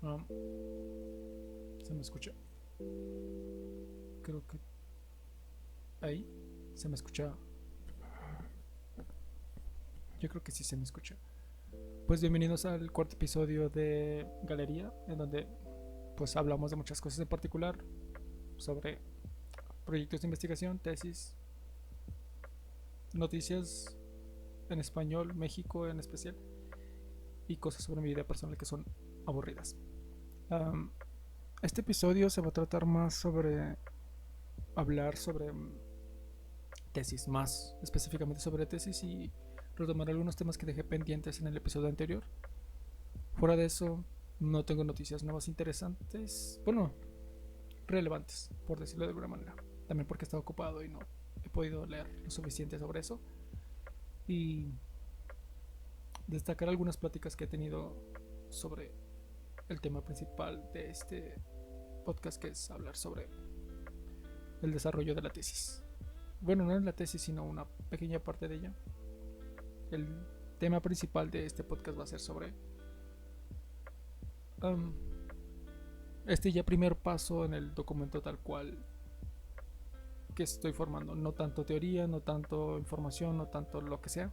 Um, ¿Se me escucha? Creo que ahí se me escucha. Yo creo que sí se me escucha. Pues bienvenidos al cuarto episodio de Galería, en donde pues hablamos de muchas cosas en particular sobre proyectos de investigación, tesis, noticias en español, México en especial, y cosas sobre mi vida personal que son aburridas. Um, este episodio se va a tratar más sobre hablar sobre tesis, más específicamente sobre tesis y retomar algunos temas que dejé pendientes en el episodio anterior. Fuera de eso, no tengo noticias nuevas interesantes, bueno, relevantes, por decirlo de alguna manera. También porque he estado ocupado y no he podido leer lo suficiente sobre eso. Y destacar algunas pláticas que he tenido sobre el tema principal de este podcast, que es hablar sobre el desarrollo de la tesis. Bueno, no es la tesis, sino una pequeña parte de ella. El tema principal de este podcast va a ser sobre um, este ya primer paso en el documento tal cual que estoy formando. No tanto teoría, no tanto información, no tanto lo que sea.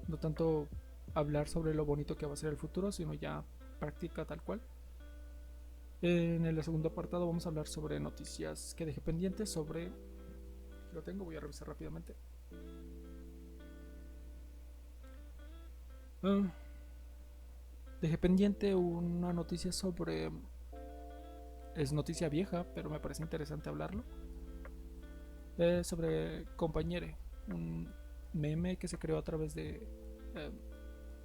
No tanto hablar sobre lo bonito que va a ser el futuro, sino ya práctica tal cual. En el segundo apartado vamos a hablar sobre noticias que dejé pendientes sobre... Lo tengo, voy a revisar rápidamente. Uh, Dejé pendiente una noticia sobre... Es noticia vieja, pero me parece interesante hablarlo. Sobre Compañere, un meme que se creó a través de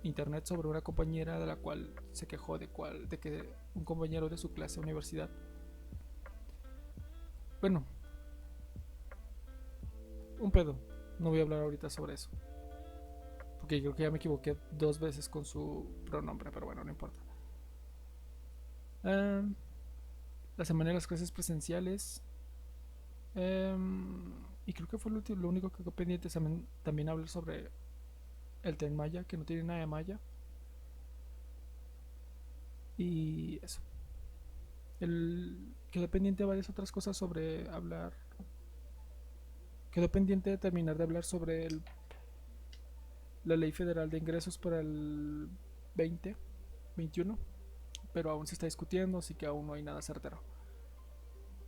internet sobre una compañera de la cual se quejó de que un compañero de su clase de universidad, bueno, un pedo, no voy a hablar ahorita sobre eso, porque creo que ya me equivoqué dos veces con su pronombre, pero bueno, no importa. Eh, la semana de las clases presenciales, eh, y creo que fue lo único que quedó pendiente. También hablar sobre el Tren Maya, que no tiene nada de Maya, y eso. Quedó pendiente varias otras cosas sobre hablar. Quedó pendiente de terminar de hablar sobre la Ley Federal de Ingresos para el 2021, pero aún se está discutiendo, así que aún no hay nada certero.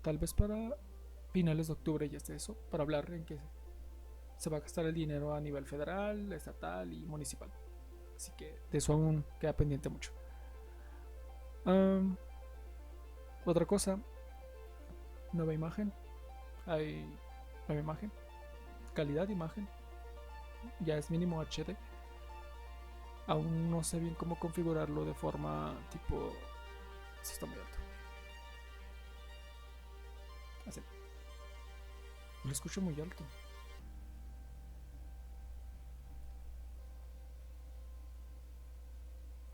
Tal vez para finales de octubre ya esté eso, para hablar en qué se va a gastar el dinero a nivel federal, estatal y municipal. Así que de eso aún queda pendiente mucho. Um, Otra cosa, nueva imagen. Hay nueva imagen, calidad de imagen, ya es mínimo HD. Aún no sé bien cómo configurarlo de forma tipo... Si está muy alto. Así. Lo escucho muy alto.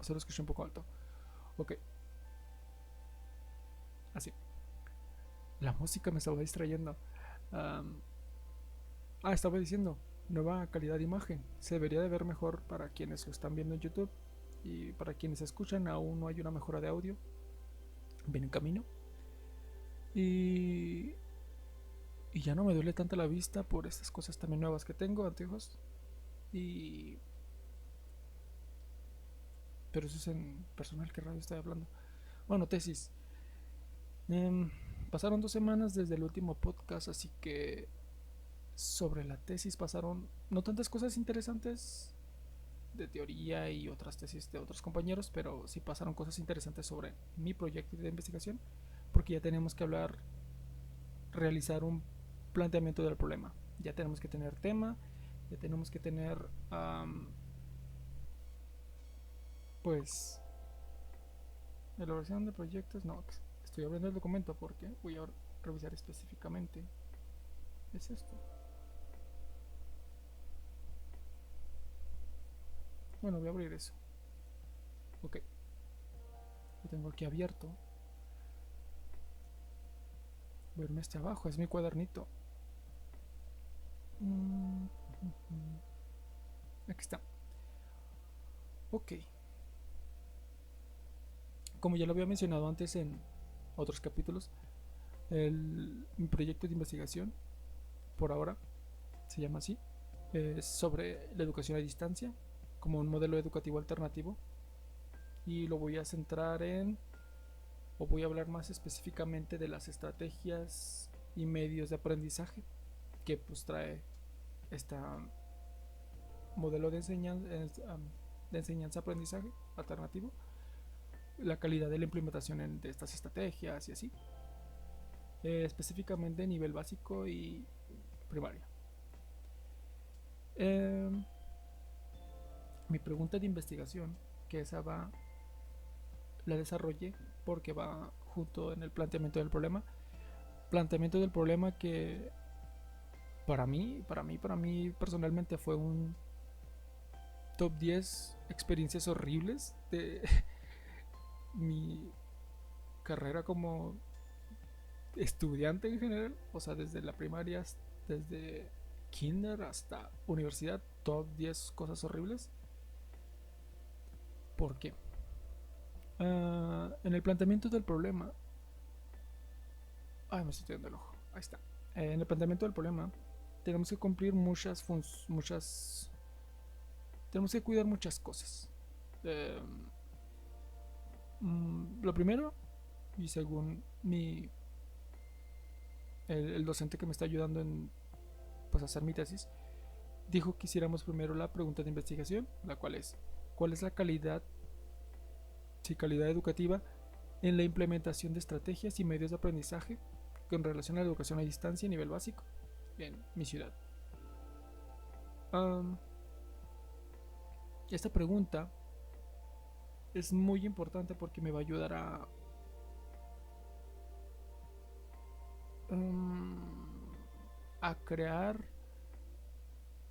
O sea, lo escucho un poco alto. Ok, así. La música me estaba distrayendo. Um, Estaba diciendo, nueva calidad de imagen. Se debería de ver mejor para quienes lo están viendo en YouTube. Y para quienes escuchan, aún no hay una mejora de audio. Viene en camino. Y, y ya no me duele tanto la vista por estas cosas también nuevas que tengo, anteojos. Y... Pero eso es en personal, ¿qué radio estoy hablando? Bueno, tesis. Em, Pasaron 2 semanas desde el último podcast, así que sobre la tesis pasaron no tantas cosas interesantes de teoría y otras tesis de otros compañeros, pero sí pasaron cosas interesantes sobre mi proyecto de investigación, porque ya tenemos que hablar, realizar un planteamiento del problema. Ya tenemos que tener tema, ya tenemos que tener, pues, elaboración de proyectos. No, estoy abriendo el documento porque voy a revisar específicamente. Es esto. Bueno, voy a abrir eso. Ok, lo tengo aquí abierto. Verme este abajo, es mi cuadernito. Mm, Aquí está. Ok, Como ya lo había mencionado antes en otros capítulos, mi proyecto de investigación, por ahora, se llama así, es sobre la educación a distancia como un modelo educativo alternativo, y lo voy a centrar o voy a hablar más específicamente de las estrategias y medios de aprendizaje que pues trae este modelo de enseñanza-aprendizaje alternativo, la calidad de la implementación de estas estrategias y así, específicamente a nivel básico y primaria. Eh, Mi pregunta de investigación, que esa la desarrollé porque va junto en el planteamiento del problema que para mí personalmente fue un top 10 experiencias horribles de mi carrera como estudiante en general, o sea, desde la primaria, desde kinder hasta universidad, top 10 cosas horribles. ¿Por qué? En el planteamiento del problema, ay, me estoy tirando el ojo, ahí está. En el planteamiento del problema, tenemos que cumplir tenemos que cuidar muchas cosas. Eh, lo primero, y según el docente que me está ayudando en pues, hacer mi tesis, dijo que hiciéramos primero la pregunta de investigación, la cual es: ¿cuál es la calidad, sí, calidad educativa en la implementación de estrategias y medios de aprendizaje con relación a la educación a distancia a nivel básico en mi ciudad? Um, esta pregunta es muy importante porque me va a ayudar a crear,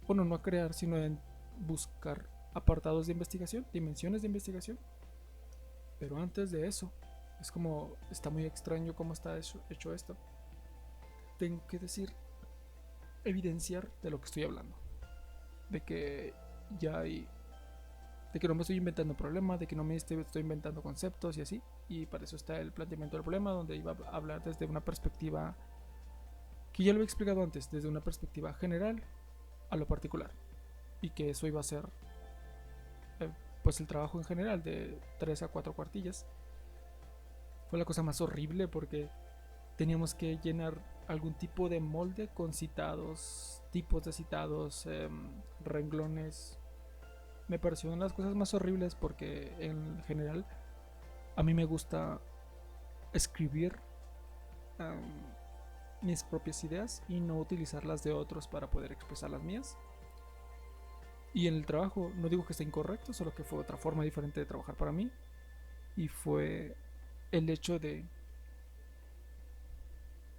bueno, no a crear, sino en buscar apartados de investigación, dimensiones de investigación. Pero antes de eso, es como, está muy extraño cómo está hecho esto. Tengo que decir, evidenciar de lo que estoy hablando. De que ya hay, de que no me estoy inventando problemas, de que no me estoy inventando conceptos y así. Y para eso está el planteamiento del problema, donde iba a hablar desde una perspectiva que ya lo he explicado antes, desde una perspectiva general a lo particular. Y que eso iba a ser pues el trabajo en general de 3 a 4 cuartillas. Fue la cosa más horrible porque teníamos que llenar algún tipo de molde con citados, tipos de citados, renglones. Me parecieron las cosas más horribles porque en general a mí me gusta escribir mis propias ideas y no utilizar las de otros para poder expresar las mías. Y en el trabajo, no digo que esté incorrecto, solo que fue otra forma diferente de trabajar para mí. Y fue el hecho de...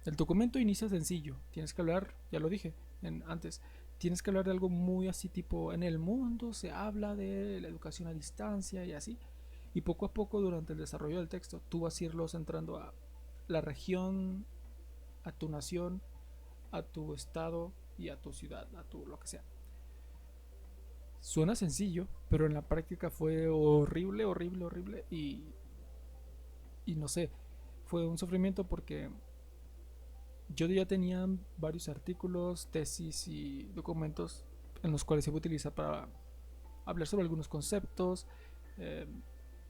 El documento inicia sencillo. Tienes que hablar, ya lo dije antes, tienes que hablar de algo muy así tipo: en el mundo se habla de la educación a distancia y así. Y poco a poco durante el desarrollo del texto tú vas a irlo centrando a la región, a tu nación, a tu estado y a tu ciudad, a tu lo que sea. Suena sencillo, pero en la práctica fue horrible, horrible, horrible y no sé, fue un sufrimiento porque yo ya tenía varios artículos, tesis y documentos en los cuales se iba a utilizar para hablar sobre algunos conceptos, eh,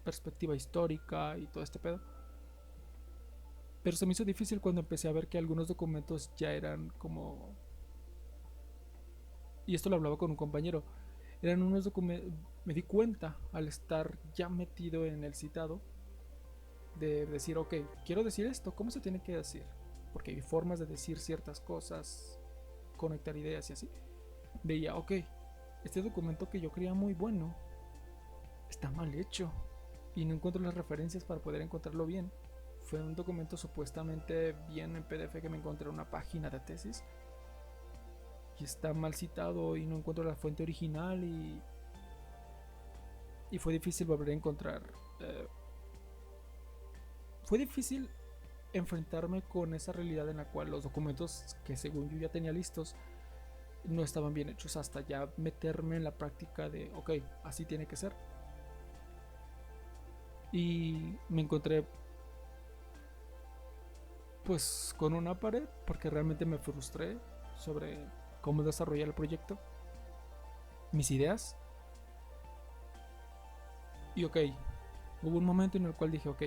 perspectiva histórica y todo este pedo. Pero se me hizo difícil cuando empecé a ver que algunos documentos ya eran como... Y esto lo hablaba con un compañero. Eran unos documentos... Me di cuenta al estar ya metido en el citado de decir: ok, quiero decir esto, ¿cómo se tiene que decir? Porque hay formas de decir ciertas cosas, conectar ideas y así. Veía, ok, este documento que yo creía muy bueno está mal hecho y no encuentro las referencias para poder encontrarlo bien. Fue un documento supuestamente bien en PDF que me encontré en una página de tesis y está mal citado y no encuentro la fuente original y fue difícil volver a encontrar. Fue difícil enfrentarme con esa realidad en la cual los documentos que según yo ya tenía listos no estaban bien hechos, hasta ya meterme en la práctica de ok, así tiene que ser. Y me encontré pues con una pared porque realmente me frustré sobre cómo desarrollar el proyecto, mis ideas. Y ok, hubo un momento en el cual dije, ok,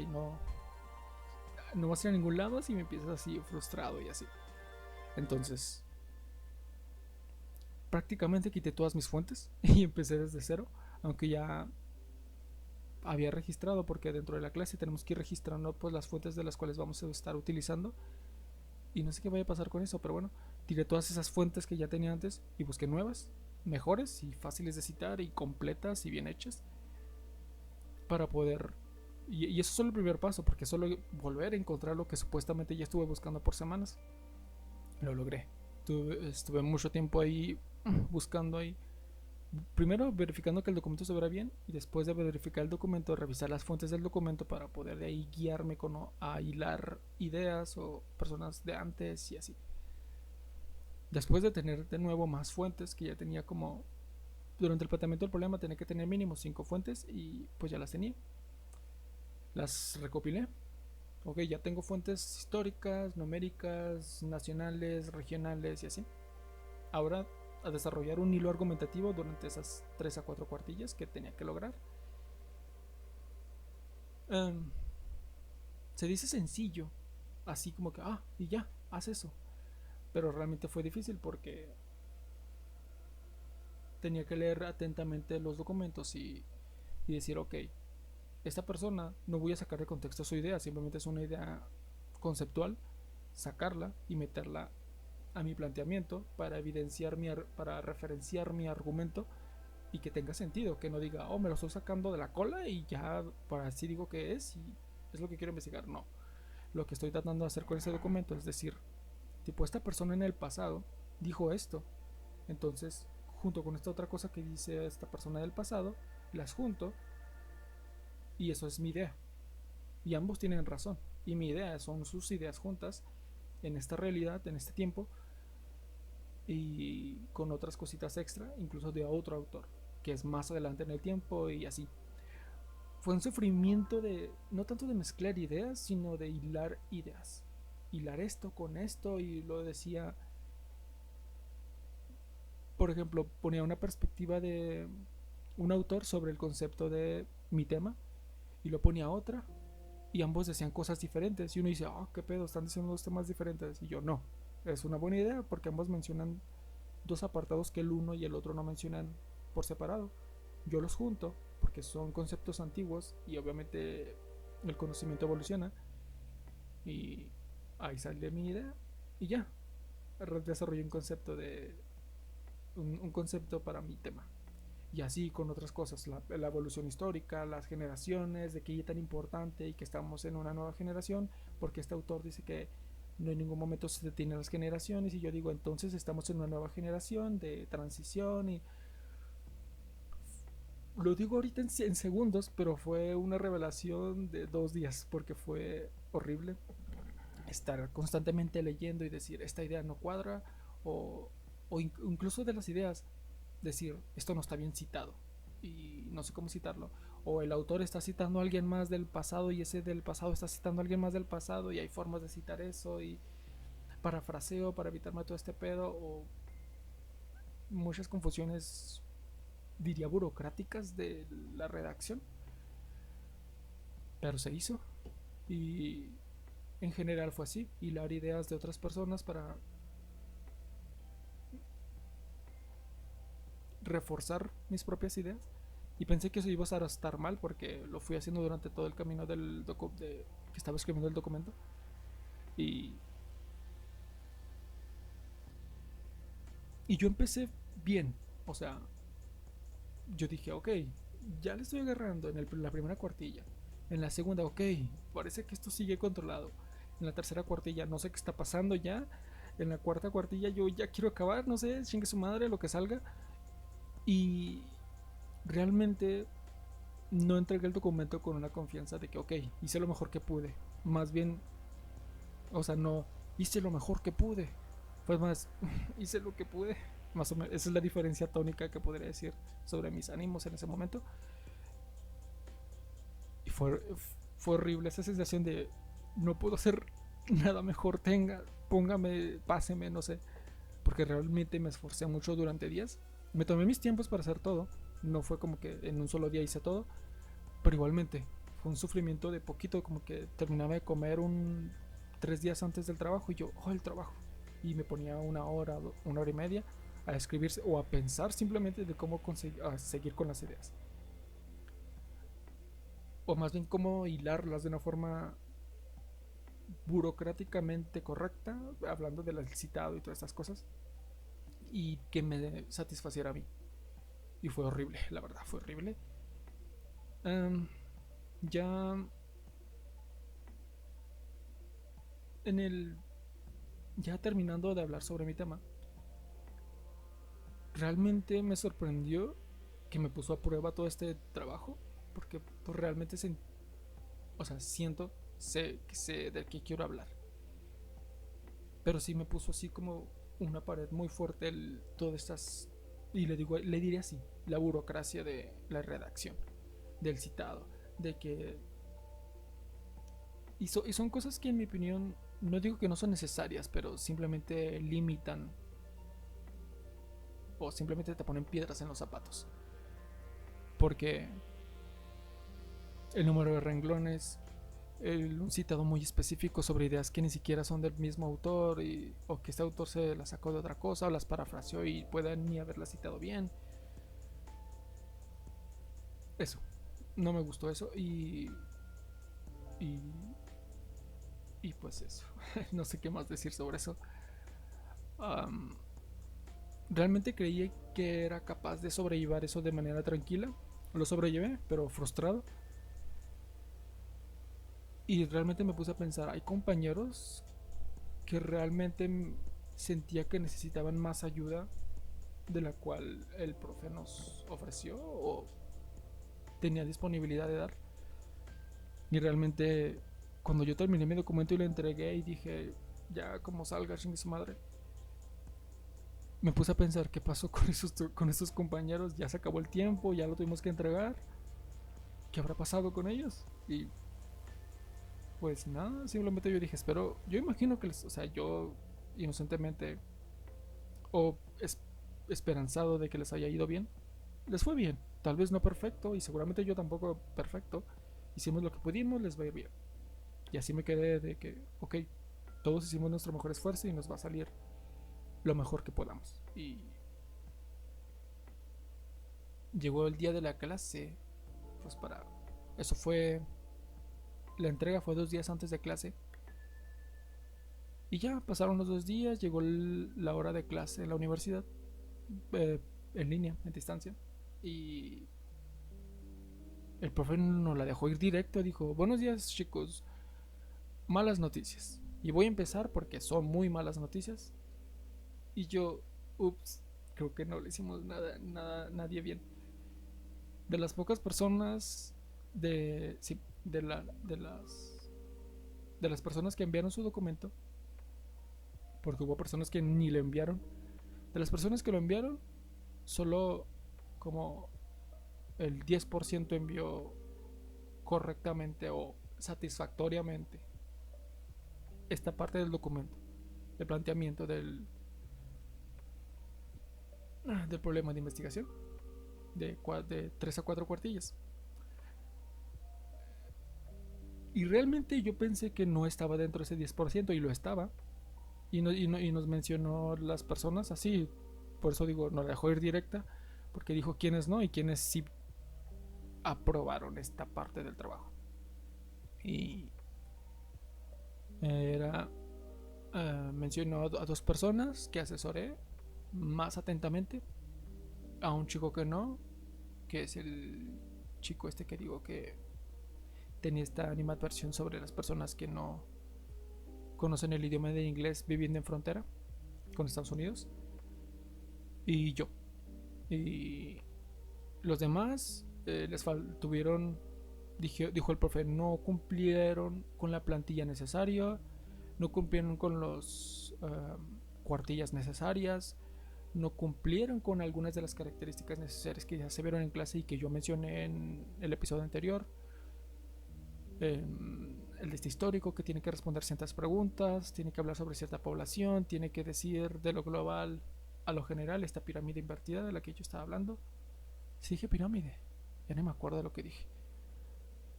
no vas a ir a ningún lado si me empiezas así frustrado y así. Entonces, prácticamente quité todas mis fuentes y empecé desde cero, aunque ya había registrado porque dentro de la clase tenemos que ir registrando pues las fuentes de las cuales vamos a estar utilizando y no sé qué vaya a pasar con eso, pero bueno, tiré todas esas fuentes que ya tenía antes y busqué nuevas, mejores y fáciles de citar y completas y bien hechas para poder. Y eso es solo el primer paso, porque solo volver a encontrar lo que supuestamente ya estuve buscando por semanas. Lo logré. Estuve mucho tiempo ahí buscando ahí. Primero verificando que el documento se viera bien y después de verificar el documento, revisar las fuentes del documento para poder de ahí guiarme a hilar ideas o personas de antes y así. Después de tener de nuevo más fuentes que ya tenía como durante el planteamiento del problema tenía que tener mínimo 5 fuentes y pues ya las tenía. Las recopilé. Ok, ya tengo fuentes históricas, numéricas, nacionales, regionales y así. Ahora a desarrollar un hilo argumentativo durante esas 3 a 4 cuartillas que tenía que lograr. Um, Se dice sencillo, así como que, y ya, haz eso. Pero realmente fue difícil porque tenía que leer atentamente los documentos y decir, ok, esta persona no voy a sacar de contexto su idea, simplemente es una idea conceptual, sacarla y meterla a mi planteamiento para evidenciar para referenciar mi argumento y que tenga sentido, que no diga, me lo estoy sacando de la cola y ya para así digo que es y es lo que quiero investigar. No, lo que estoy tratando de hacer con ese documento es decir, tipo, esta persona en el pasado dijo esto, entonces junto con esta otra cosa que dice esta persona del pasado, las junto y eso es mi idea. Y ambos tienen razón. Y mi idea son sus ideas juntas en esta realidad, en este tiempo, y con otras cositas extra, incluso de otro autor, que es más adelante en el tiempo y así. Fue un sufrimiento de, no tanto de mezclar ideas, sino de hilar ideas. Hilar esto con esto y lo decía, por ejemplo, ponía una perspectiva de un autor sobre el concepto de mi tema y lo ponía otra y ambos decían cosas diferentes y uno dice, qué pedo, están diciendo dos temas diferentes y yo no, es una buena idea porque ambos mencionan dos apartados que el uno y el otro no mencionan por separado. Yo los junto porque son conceptos antiguos y obviamente el conocimiento evoluciona y ahí sale mi idea y ya desarrollé un concepto un concepto para mi tema y así con otras cosas, la evolución histórica, las generaciones, de qué es tan importante y que estamos en una nueva generación, porque este autor dice que no en ningún momento se detienen las generaciones y yo digo entonces estamos en una nueva generación de transición y lo digo ahorita en segundos, pero fue una revelación de 2 días porque fue horrible estar constantemente leyendo y decir esta idea no cuadra o incluso de las ideas decir esto no está bien citado y no sé cómo citarlo o el autor está citando a alguien más del pasado y ese del pasado está citando a alguien más del pasado y hay formas de citar eso y parafraseo para evitarme todo este pedo o muchas confusiones diría burocráticas de la redacción, pero se hizo y en general fue así, hilar ideas de otras personas para reforzar mis propias ideas y pensé que eso iba a estar mal porque lo fui haciendo durante todo el camino que estaba escribiendo el documento y, y yo empecé bien, o sea, yo dije, ok, ya le estoy agarrando en la primera cuartilla, en la segunda, ok, parece que esto sigue controlado, en la tercera cuartilla no sé qué está pasando ya, en la cuarta cuartilla yo ya quiero acabar, no sé, chingue su madre, lo que salga. Y realmente no entregué el documento con una confianza de que, ok, hice lo mejor que pude. Más bien, o sea, no hice lo mejor que pude. Pues más, hice lo que pude. Más o menos, esa es la diferencia tónica que podría decir sobre mis ánimos en ese momento. fue horrible esa sensación de no puedo hacer nada mejor, póngame, páseme, no sé, porque realmente me esforcé mucho durante días. Me tomé mis tiempos para hacer todo, no fue como que en un solo día hice todo, pero igualmente fue un sufrimiento de poquito, como que terminaba de comer 3 días antes del trabajo y yo, oh, el trabajo, y me ponía 1 hora, 1 hora y media a escribir o a pensar simplemente de cómo conseguir, a seguir con las ideas, o más bien cómo hilarlas de una forma burocráticamente correcta, hablando del citado y todas estas cosas, y que me satisfaciera a mí. Y fue horrible, la verdad, fue horrible. Um, ya en el. Ya terminando de hablar sobre mi tema, realmente me sorprendió que me puso a prueba todo este trabajo, porque pues, realmente o sea, sé del que quiero hablar, pero sí me puso así como una pared muy fuerte todas estas, y le diré así, la burocracia de la redacción, del citado, de que y son cosas que en mi opinión no digo que no son necesarias, pero simplemente limitan o simplemente te ponen piedras en los zapatos, porque el número de renglones, un citado muy específico sobre ideas que ni siquiera son del mismo autor o que este autor se las sacó de otra cosa o las parafraseó y pueda ni haberlas citado bien. Eso, no me gustó eso y, y pues eso, no sé qué más decir sobre eso. Um, Realmente creí que era capaz de sobrellevar eso de manera tranquila. Lo sobrellevé, pero frustrado. Y realmente me puse a pensar, hay compañeros que realmente sentía que necesitaban más ayuda de la cual el profe nos ofreció o tenía disponibilidad de dar. Y realmente cuando yo terminé mi documento y lo entregué y dije, ya como salga, chingue su madre, me puse a pensar qué pasó con esos compañeros, ya se acabó el tiempo, ya lo tuvimos que entregar, qué habrá pasado con ellos. Y pues nada, simplemente yo dije, espero, yo imagino que o sea, yo inocentemente o esperanzado de que les haya ido bien, les fue bien, tal vez no perfecto y seguramente yo tampoco perfecto, hicimos lo que pudimos, les va a ir bien. Y así me quedé de que, ok, todos hicimos nuestro mejor esfuerzo y nos va a salir lo mejor que podamos. Y llegó el día de la clase, pues para... Eso fue... La entrega fue 2 días antes de clase. Y ya pasaron los 2 días, llegó la hora de clase en la universidad, en línea, en distancia. Y el profe nos la dejó ir directo, dijo, buenos días chicos, malas noticias. Y voy a empezar porque son muy malas noticias. Y yo, ups, creo que no le hicimos nadie bien. De las pocas personas sí, de las personas que enviaron su documento, porque hubo personas que ni le enviaron. De las personas que lo enviaron, solo como el 10% envió correctamente o satisfactoriamente esta parte del documento, el planteamiento del problema de investigación de 3 a 4 cuartillas. Y realmente yo pensé que no estaba dentro de ese 10% y lo estaba. Y nos mencionó las personas así. Por eso digo, no la dejó ir directa. Porque dijo quiénes no y quiénes sí aprobaron esta parte del trabajo. Y era mencionó a 2 personas que asesoré más atentamente. A un chico que no, que es el chico este que digo que tenía esta animadversión sobre las personas que no conocen el idioma de inglés viviendo en frontera con Estados Unidos. Y yo. Y los demás tuvieron, dijo el profe, no cumplieron con la plantilla necesaria, no cumplieron con los cuartillas necesarias, no cumplieron con algunas de las características necesarias que ya se vieron en clase y que yo mencioné en el episodio anterior. el de este histórico, que tiene que responder ciertas preguntas, tiene que hablar sobre cierta población, tiene que decir de lo global a lo general, esta pirámide invertida de la que yo estaba hablando. Sí dije pirámide, ya no me acuerdo de lo que dije.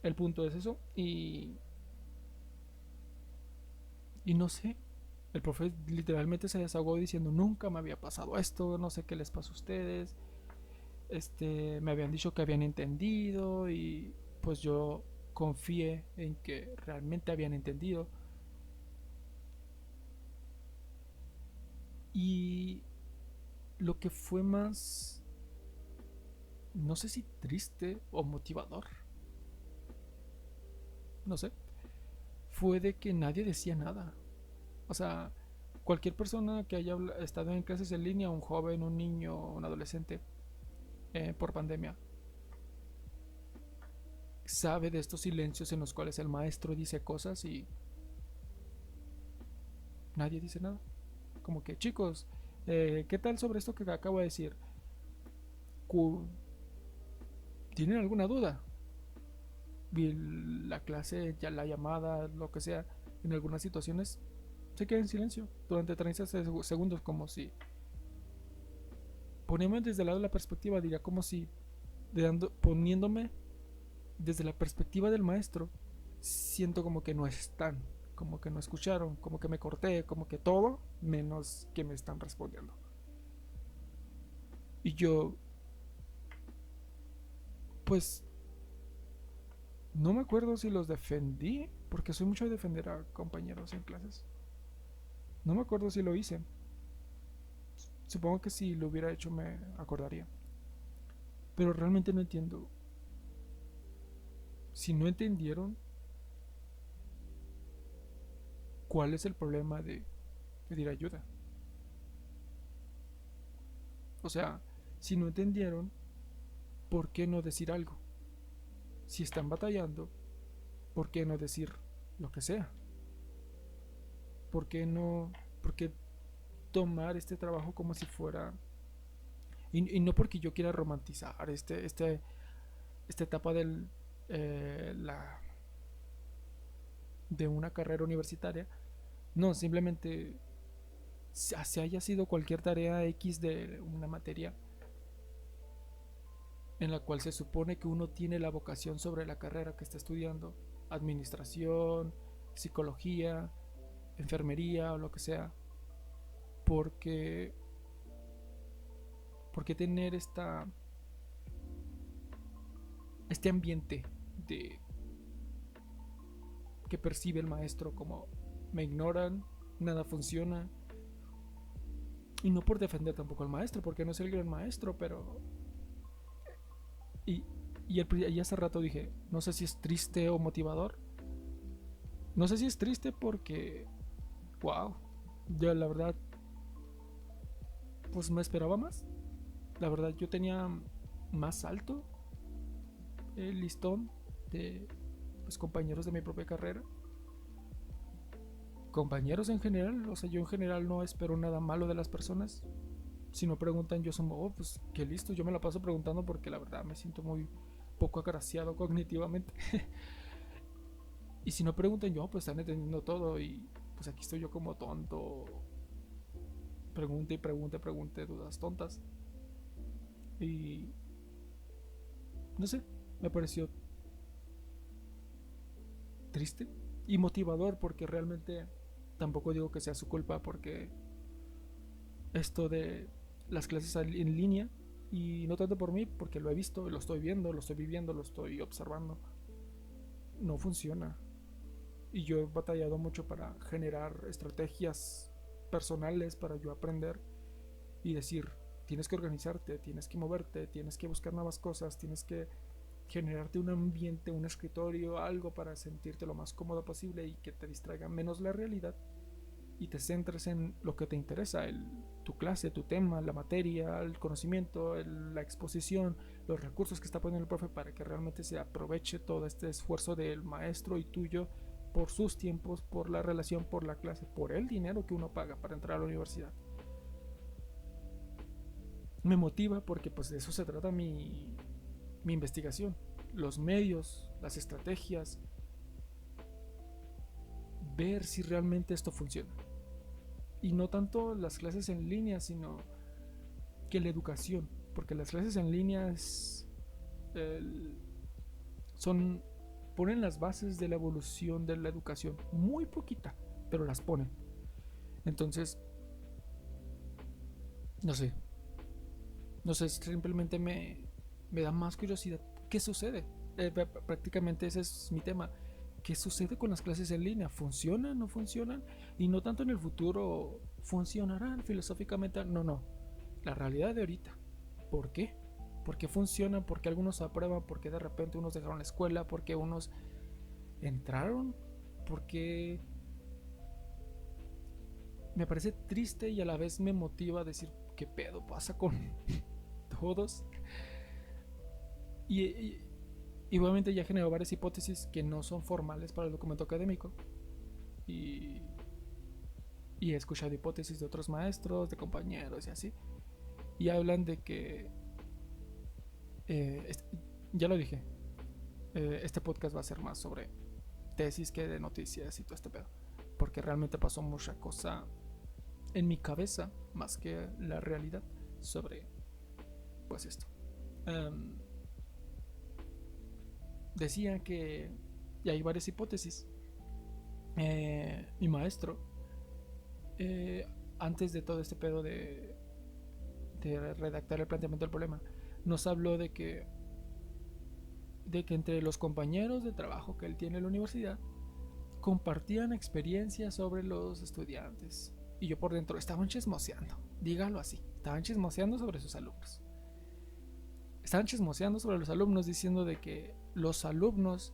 El punto es eso, y no sé, el profe literalmente se desahogó diciendo nunca me había pasado esto, no sé qué les pasa a ustedes, me habían dicho que habían entendido y pues yo confié en que realmente habían entendido. Y lo que fue más, no sé si triste o motivador, no sé, fue de que nadie decía nada. O sea, cualquier persona que haya estado en clases en línea, un joven, un niño, un adolescente, por pandemia, sabe de estos silencios en los cuales el maestro dice cosas y nadie dice nada. Como que, chicos, ¿qué tal sobre esto que acabo de decir? ¿Tienen alguna duda? Y la clase, ya la llamada, lo que sea, en algunas situaciones se queda en silencio durante 30 segundos, como si poniéndome desde el lado de la perspectiva, diría como si poniéndome desde la perspectiva del maestro, siento como que no están, como que no escucharon, como que me corté, como que todo menos que me están respondiendo. Y yo, pues, no me acuerdo si los defendí, porque soy mucho de defender a compañeros en clases. No me acuerdo si lo hice. Supongo que si lo hubiera hecho me acordaría. Pero realmente no entiendo. Si no entendieron, ¿cuál es el problema de pedir ayuda? O sea, si no entendieron, ¿por qué no decir algo? Si están batallando, ¿por qué no decir lo que sea? ¿Por qué no? ¿Por qué tomar este trabajo como si fuera... Y no porque yo quiera romantizar esta etapa la, de una carrera universitaria. No, simplemente si haya sido cualquier tarea X de una materia en la cual se supone que uno tiene la vocación sobre la carrera que está estudiando, administración, psicología, enfermería o lo que sea, porque porque tener este ambiente de que percibe el maestro como me ignoran, nada funciona. Y no por defender tampoco al maestro, porque no es el gran maestro, pero... Y, y hace rato dije, no sé si es triste o motivador. No sé si es triste porque, wow, yo la verdad, pues me esperaba más. La verdad, yo tenía más alto el listón de pues, compañeros de mi propia carrera. Compañeros en general, o sea, yo en general no espero nada malo de las personas. Si no preguntan, yo soy, oh, pues qué listo, yo me la paso preguntando porque la verdad me siento muy poco agraciado cognitivamente. Y si no preguntan, yo, pues están entendiendo todo y pues aquí estoy yo como tonto. Pregunte y pregunte, pregunte, dudas tontas. Y no sé, me pareció triste y motivador porque realmente tampoco digo que sea su culpa porque esto de las clases en línea y no tanto por mí porque lo he visto, lo estoy viendo, lo estoy viviendo, lo estoy observando, no funciona. Y yo he batallado mucho para generar estrategias personales para yo aprender y decir, tienes que organizarte, tienes que moverte, tienes que buscar nuevas cosas, tienes que generarte un ambiente, un escritorio, algo para sentirte lo más cómodo posible y que te distraiga menos la realidad y te centres en lo que te interesa, tu clase, tu tema, la materia, el conocimiento, la exposición, los recursos que está poniendo el profe para que realmente se aproveche todo este esfuerzo del maestro y tuyo por sus tiempos, por la relación, por la clase, por el dinero que uno paga para entrar a la universidad. Me motiva porque pues de eso se trata mi investigación, los medios, las estrategias, ver si realmente esto funciona. Y no tanto las clases en línea, sino que la educación, porque las clases en línea son ponen las bases de la evolución de la educación, muy poquita, pero las ponen. Entonces, no sé, simplemente me da más curiosidad. ¿Qué sucede? Prácticamente ese es mi tema. ¿Qué sucede con las clases en línea? ¿Funcionan? ¿No funcionan? Y no tanto en el futuro, ¿funcionarán filosóficamente? No. La realidad de ahorita. ¿Por qué? ¿Por qué funcionan? ¿Por qué algunos aprueban? ¿Por qué de repente unos dejaron la escuela? ¿Por qué unos entraron? ¿Por qué? Me parece triste y a la vez me motiva a decir, ¿qué pedo pasa con todos? Y igualmente ya generó varias hipótesis que no son formales para el documento académico. Y, y he escuchado hipótesis de otros maestros, de compañeros y así. Y hablan de que, eh, ya lo dije, este podcast va a ser más sobre tesis que de noticias y todo este pedo. Porque realmente pasó mucha cosa en mi cabeza más que la realidad sobre pues esto. Decía que, y hay varias hipótesis. Mi maestro, antes de todo este pedo de redactar el planteamiento del problema, nos habló de que entre los compañeros de trabajo que él tiene en la universidad compartían experiencias sobre los estudiantes. Y yo por dentro, estaban chismoseando, dígalo así, estaban chismoseando sobre sus alumnos. Estaban chismoseando sobre los alumnos diciendo de que los alumnos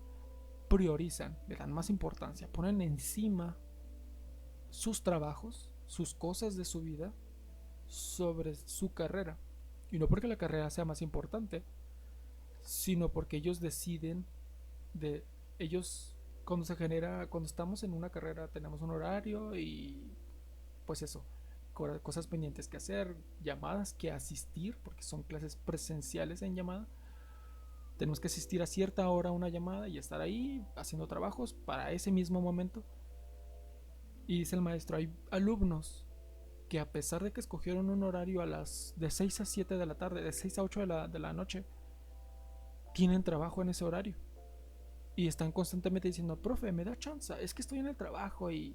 priorizan, le dan más importancia, ponen encima sus trabajos, sus cosas de su vida sobre su carrera. Y no porque la carrera sea más importante, sino porque ellos deciden de ellos cuando estamos en una carrera tenemos un horario y pues eso, cosas pendientes que hacer, llamadas que asistir, porque son clases presenciales en llamada. Tenemos que asistir a cierta hora a una llamada y estar ahí haciendo trabajos para ese mismo momento. Y dice el maestro, hay alumnos que a pesar de que escogieron un horario de 6 a 7 de la tarde, de 6 a 8 de la noche, tienen trabajo en ese horario. Y están constantemente diciendo, profe, me da chance, es que estoy en el trabajo y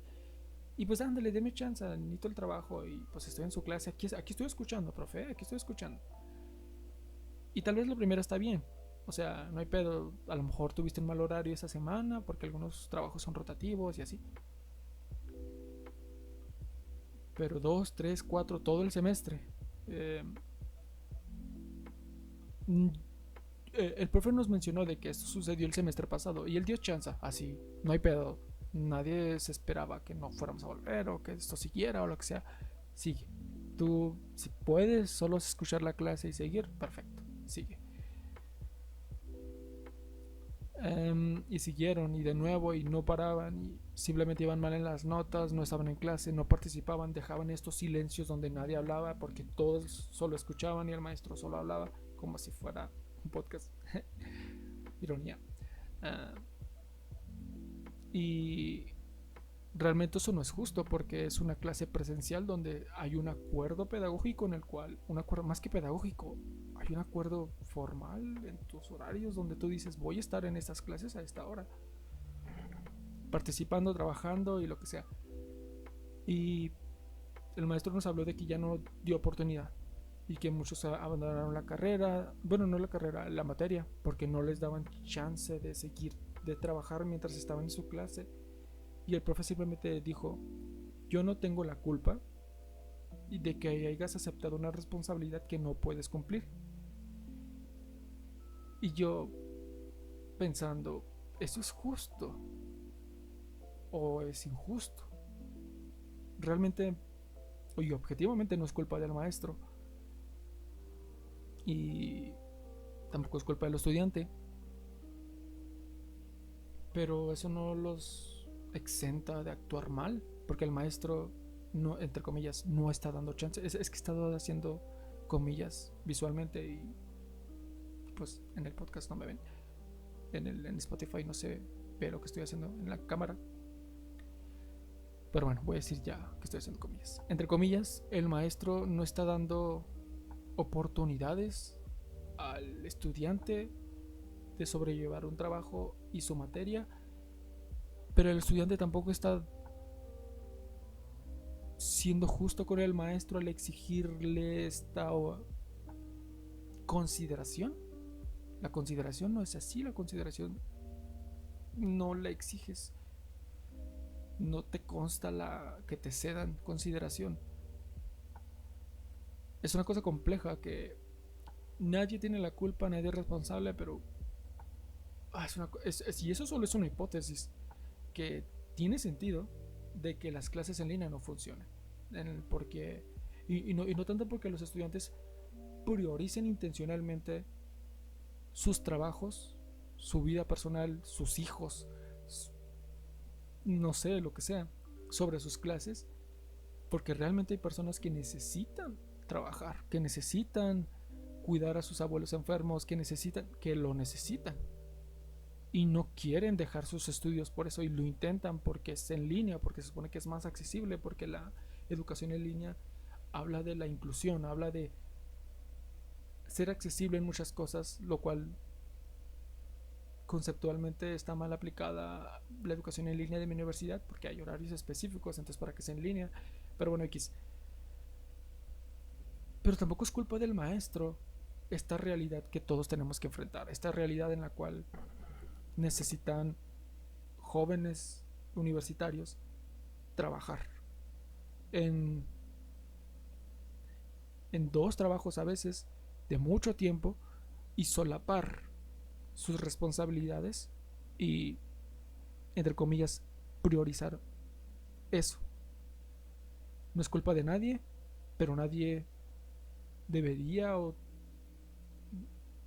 pues ándale, déme chance, necesito el trabajo y pues estoy en su clase, aquí estoy escuchando, profe, aquí estoy escuchando. Y tal vez lo primero está bien, o sea, no hay pedo, a lo mejor tuviste un mal horario esa semana porque algunos trabajos son rotativos y así. Pero 2, 3, 4, todo el semestre. Eh, el profe nos mencionó de que esto sucedió el semestre pasado y él dio chance, así, no hay pedo. Nadie se esperaba que no fuéramos a volver o que esto siguiera o lo que sea. Sigue. Tú, si puedes solo escuchar la clase y seguir, perfecto, sigue. Y siguieron y de nuevo y no paraban y simplemente iban mal en las notas, no estaban en clase, no participaban, dejaban estos silencios donde nadie hablaba porque todos solo escuchaban y el maestro solo hablaba como si fuera un podcast. Ironía. Uh, y realmente eso no es justo porque es una clase presencial donde hay un acuerdo pedagógico en el cual, un acuerdo más que pedagógico, hay un acuerdo formal en tus horarios donde tú dices voy a estar en estas clases a esta hora, participando, trabajando y lo que sea. Y el maestro nos habló de que ya no dio oportunidad y que muchos abandonaron la carrera, bueno, no la carrera, la materia, porque no les daban chance de seguir, de trabajar mientras estaban en su clase. Y el profe simplemente dijo, yo no tengo la culpa de que hayas aceptado una responsabilidad que no puedes cumplir. Y yo pensando, ¿eso es justo o es injusto? Realmente, oye, objetivamente no es culpa del maestro y tampoco es culpa del estudiante, pero eso no los exenta de actuar mal, porque el maestro, no, entre comillas, no está dando chance. Es que está haciendo comillas visualmente y pues en el podcast no me ven. En Spotify no se ve lo que estoy haciendo en la cámara. Pero bueno, voy a decir ya que estoy haciendo comillas. Entre comillas, el maestro no está dando oportunidades al estudiante de sobrellevar un trabajo y su materia, pero el estudiante tampoco está siendo justo con el maestro al exigirle esta consideración. La consideración no es así, la consideración no la exiges. No te consta que te cedan consideración. Es una cosa compleja que nadie tiene la culpa, nadie es responsable, pero y eso solo es una hipótesis que tiene sentido de que las clases en línea no funcionen. Porque, y no tanto porque los estudiantes prioricen intencionalmente sus trabajos, su vida personal, sus hijos, no sé, lo que sea, sobre sus clases, porque realmente hay personas que necesitan trabajar, que necesitan cuidar a sus abuelos enfermos, que lo necesitan y no quieren dejar sus estudios por eso y lo intentan porque es en línea, porque se supone que es más accesible, porque la educación en línea habla de la inclusión, habla de ser accesible en muchas cosas, lo cual conceptualmente está mal aplicada la educación en línea de mi universidad porque hay horarios específicos, entonces para que sea en línea, pero bueno, X. Pero tampoco es culpa del maestro esta realidad que todos tenemos que enfrentar, esta realidad en la cual necesitan jóvenes universitarios trabajar en, en dos trabajos a veces de mucho tiempo y solapar sus responsabilidades y, entre comillas, priorizar eso. No es culpa de nadie, pero nadie debería o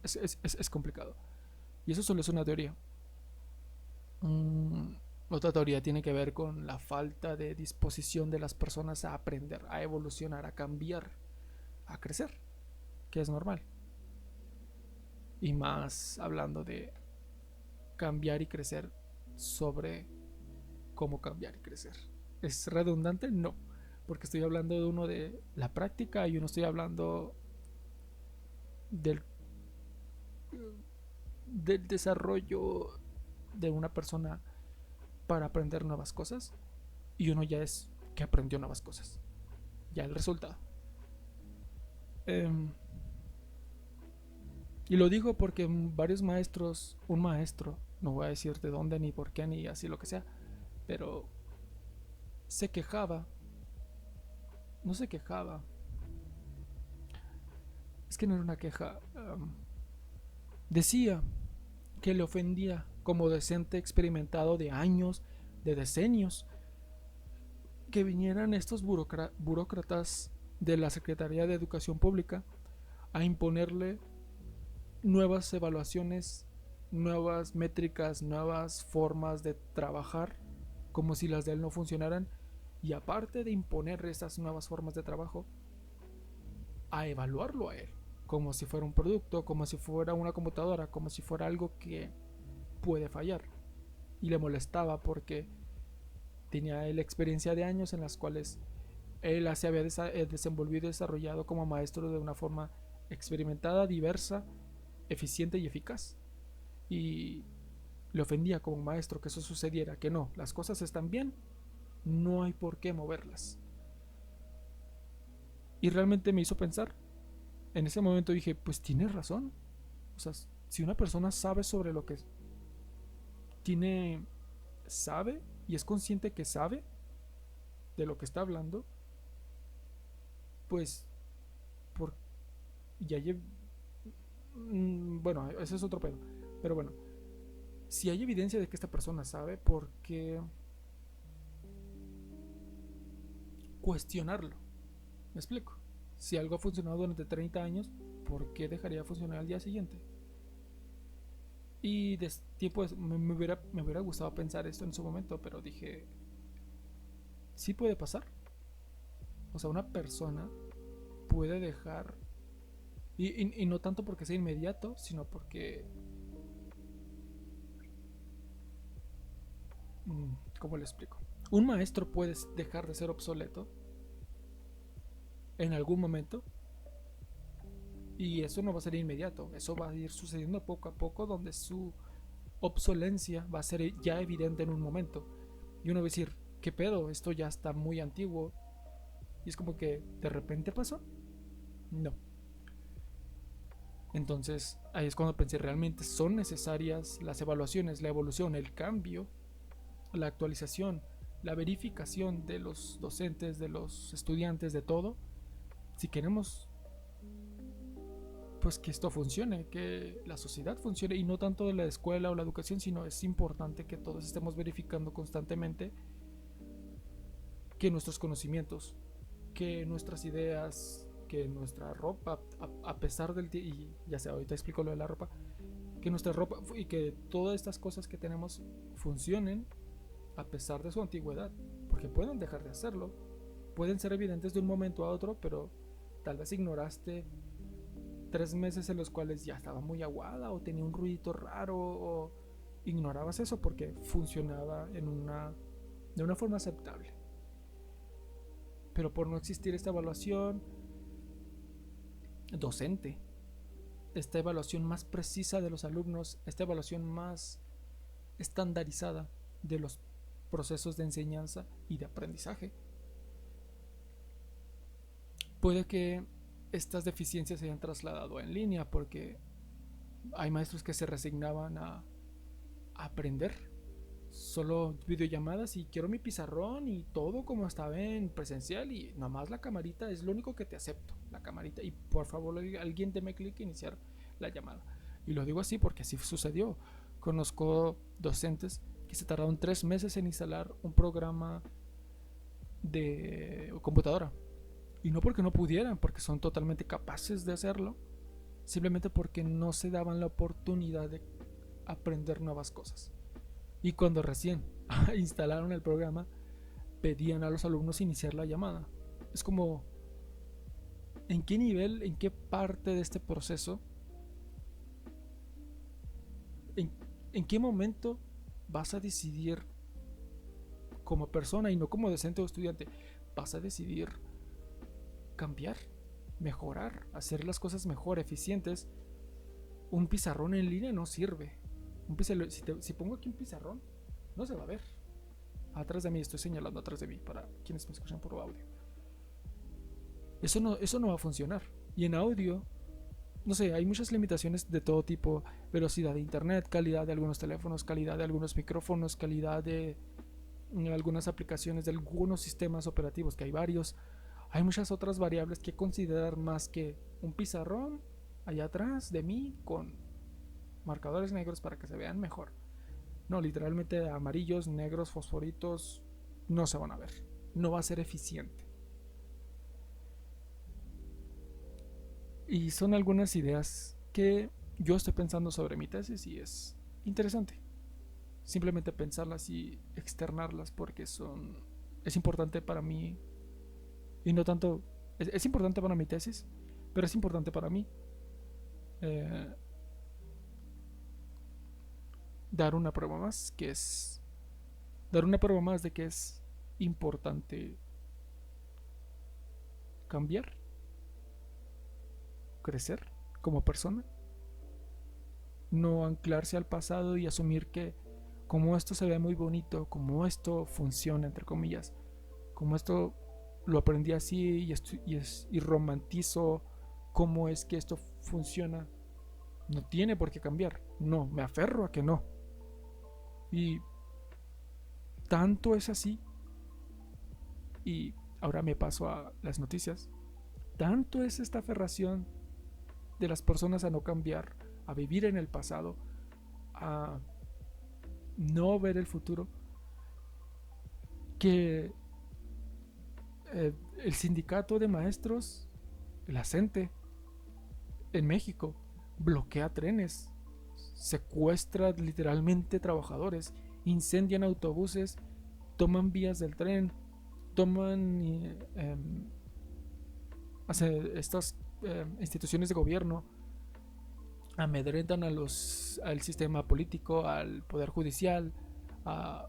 es complicado. Y eso solo es una teoría. Otra teoría tiene que ver con la falta de disposición de las personas a aprender, a evolucionar, a cambiar, a crecer, que es normal. Y más hablando de cambiar y crecer sobre cómo cambiar y crecer. ¿Es redundante? No, porque estoy hablando de uno de la práctica y uno estoy hablando del, del desarrollo de una persona para aprender nuevas cosas y uno ya es que aprendió nuevas cosas. Ya el resultado. Y lo digo porque varios maestros, un maestro, no voy a decir de dónde ni por qué ni así lo que sea, pero se quejaba, no se quejaba, es que no era una queja, decía que le ofendía como docente experimentado de años, de decenios, que vinieran estos burócratas de la Secretaría de Educación Pública a imponerle nuevas evaluaciones, nuevas métricas, nuevas formas de trabajar, como si las de él no funcionaran, y aparte de imponer esas nuevas formas de trabajo, a evaluarlo a él, como si fuera un producto, como si fuera una computadora, como si fuera algo que puede fallar. Y le molestaba porque tenía la experiencia de años en las cuales él se había desenvolvido y desarrollado como maestro de una forma experimentada, diversa, eficiente y eficaz. Y le ofendía como maestro que eso sucediera, que no, las cosas están bien, no hay por qué moverlas. Y realmente me hizo pensar. En ese momento dije, pues tienes razón. O sea, si una persona sabe sobre lo que tiene, sabe y es consciente que sabe de lo que está hablando, pues por ya bueno, ese es otro pedo. Pero bueno, si hay evidencia de que esta persona sabe, ¿por qué cuestionarlo? ¿Me explico? Si algo ha funcionado durante 30 años, ¿por qué dejaría de funcionar al día siguiente? Y de tiempo me hubiera gustado pensar esto en su momento, pero dije, sí puede pasar. O sea, una persona puede dejar, y no tanto porque sea inmediato, sino porque, ¿cómo le explico? Un maestro puede dejar de ser obsoleto en algún momento, y eso no va a ser inmediato, eso va a ir sucediendo poco a poco, donde su obsolencia va a ser ya evidente en un momento. Y uno va a decir, ¿qué pedo? Esto ya está muy antiguo. Y es como que de repente pasó. No. Entonces ahí es cuando pensé, realmente son necesarias las evaluaciones, la evolución, el cambio, la actualización, la verificación de los docentes, de los estudiantes, de todo, si queremos pues que esto funcione, que la sociedad funcione, y no tanto de la escuela o la educación, sino es importante que todos estemos verificando constantemente que nuestros conocimientos, que nuestras ideas, que nuestra ropa, a pesar del y ya sé, ahorita explico lo de la ropa, que nuestra ropa y que todas estas cosas que tenemos funcionen a pesar de su antigüedad, porque pueden dejar de hacerlo, pueden ser evidentes de un momento a otro, pero tal vez ignoraste 3 meses en los cuales ya estaba muy aguada o tenía un ruidito raro, o ignorabas eso porque funcionaba de una forma aceptable. Pero por no existir esta evaluación docente, esta evaluación más precisa de los alumnos, esta evaluación más estandarizada de los procesos de enseñanza y de aprendizaje, puede que estas deficiencias se hayan trasladado en línea, porque hay maestros que se resignaban a aprender solo videollamadas y quiero mi pizarrón y todo como estaba en presencial, y nada más la camarita es lo único que te acepto, la camarita, y por favor alguien deme clic e iniciar la llamada. Y lo digo así porque así sucedió. Conozco docentes que se tardaron 3 meses en instalar un programa de computadora, y no porque no pudieran, porque son totalmente capaces de hacerlo, simplemente porque no se daban la oportunidad de aprender nuevas cosas. Y cuando recién instalaron el programa, pedían a los alumnos iniciar la llamada. Es como, ¿en qué nivel, en qué parte de este proceso, en, en qué momento vas a decidir como persona y no como docente o estudiante? Vas a decidir cambiar, mejorar, hacer las cosas mejor, eficientes. Un pizarrón en línea no sirve. Si pongo aquí un pizarrón, no se va a ver. Atrás de mí, estoy señalando atrás de mí para quienes me escuchan por audio. Eso no va a funcionar. Y en audio, no sé, hay muchas limitaciones de todo tipo: velocidad de internet, calidad de algunos teléfonos, calidad de algunos micrófonos, calidad de algunas aplicaciones, de algunos sistemas operativos, que hay varios. Hay muchas otras variables que considerar más que un pizarrón allá atrás de mí con marcadores negros para que se vean mejor. No, literalmente amarillos, negros, fosforitos no se van a ver. No va a ser eficiente. Y son algunas ideas que yo estoy pensando sobre mi tesis, y es interesante simplemente pensarlas y externarlas, porque es importante para mí. Y no tanto es importante para mi tesis, pero es importante para mí eh, dar una prueba más, que es dar una prueba más de que es importante cambiar, crecer como persona, no anclarse al pasado y asumir que como esto se ve muy bonito, como esto funciona entre comillas, como esto lo aprendí así y romantizo cómo es que esto funciona, no tiene por qué cambiar. No, me aferro a que no. Y tanto es así, y ahora me paso a las noticias, tanto es esta aferración de las personas a no cambiar, a vivir en el pasado, a no ver el futuro, que el sindicato de maestros, la CENTE, en México, bloquea trenes, secuestra literalmente trabajadores, incendian autobuses, toman vías del tren, toman estas instituciones de gobierno, amedrentan al sistema político, al poder judicial, a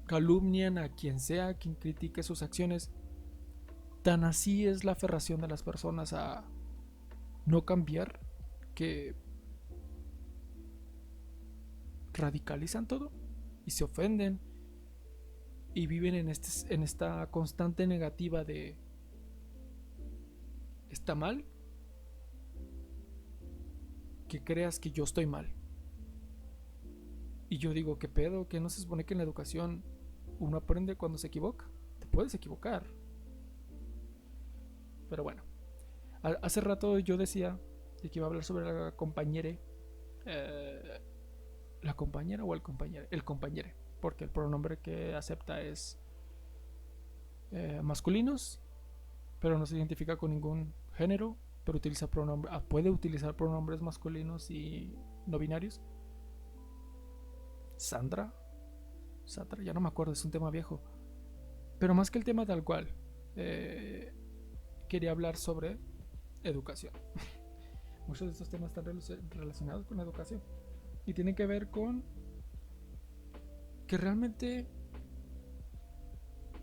calumnian a quien sea, a quien critique sus acciones. Tan así es la aferración de las personas a no cambiar que radicalizan todo y se ofenden y viven en esta constante negativa de está mal que creas que yo estoy mal. Y yo digo, ¿qué pedo? ¿Que no se supone que en la educación uno aprende cuando se equivoca? Te puedes equivocar. Pero bueno, hace rato yo decía que iba a hablar sobre la compañere. Eh, ¿La compañera o el compañero? El compañere, porque el pronombre que acepta es masculinos, pero no se identifica con ningún género, pero puede utilizar pronombres masculinos y no binarios. Sandra, ya no me acuerdo, es un tema viejo. Pero más que el tema tal cual, quería hablar sobre educación. Muchos de estos temas están relacionados con la educación y tienen que ver con que realmente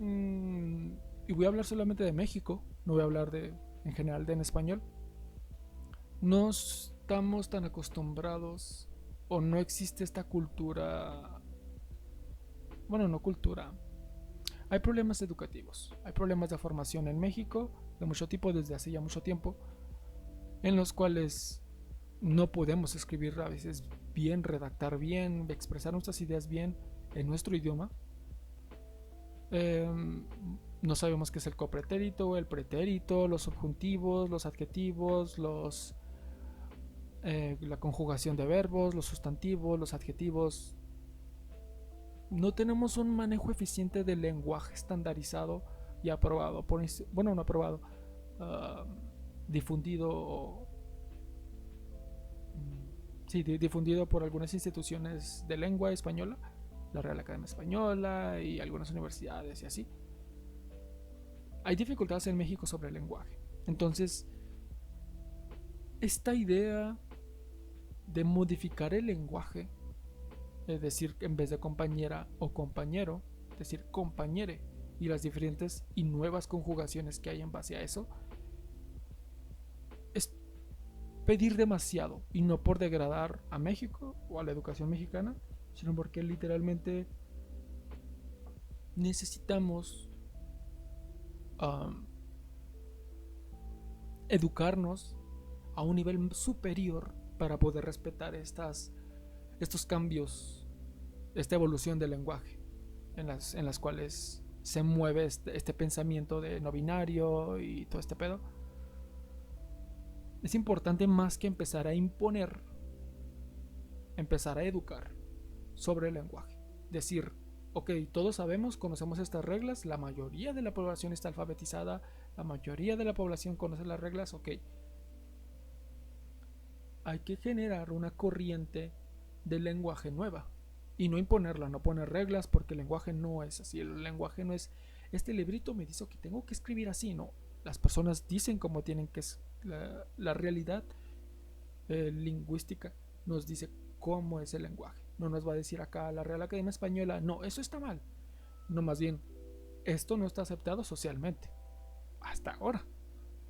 y voy a hablar solamente de México, no voy a hablar en general en español. No estamos tan acostumbrados o no existe esta cultura, bueno, no cultura. Hay problemas educativos, hay problemas de formación en México de mucho tipo desde hace ya mucho tiempo, en los cuales no podemos escribir a veces bien, redactar bien, expresar nuestras ideas bien en nuestro idioma. No sabemos qué es el copretérito, el pretérito, los subjuntivos, los adjetivos, la conjugación de verbos, los sustantivos, los adjetivos. No tenemos un manejo eficiente del lenguaje estandarizado y aprobado por, bueno, no aprobado, difundido, sí, difundido por algunas instituciones de lengua española, la Real Academia Española y algunas universidades y así. Hay dificultades en México sobre el lenguaje. Entonces, esta idea de modificar el lenguaje, es decir, en vez de compañera o compañero, decir compañere, y las diferentes y nuevas conjugaciones que hay en base a eso, es pedir demasiado, y no por degradar a México o a la educación mexicana, sino porque literalmente necesitamos educarnos a un nivel superior para poder respetar estos cambios, esta evolución del lenguaje en las cuales se mueve este pensamiento de no binario y todo este pedo. Es importante más que empezar a imponer, empezar a educar sobre el lenguaje. Decir, ok, todos sabemos, conocemos estas reglas, la mayoría de la población está alfabetizada, la mayoría de la población conoce las reglas, ok. Hay que generar una corriente de lenguaje nueva y no imponerla, no poner reglas, porque el lenguaje no es así. El lenguaje no es, este librito me dice que tengo que escribir así, no. Las personas dicen cómo tienen que la realidad lingüística nos dice cómo es el lenguaje. No nos va a decir acá la Real Academia Española, no, eso está mal. No, más bien, esto no está aceptado socialmente. Hasta ahora.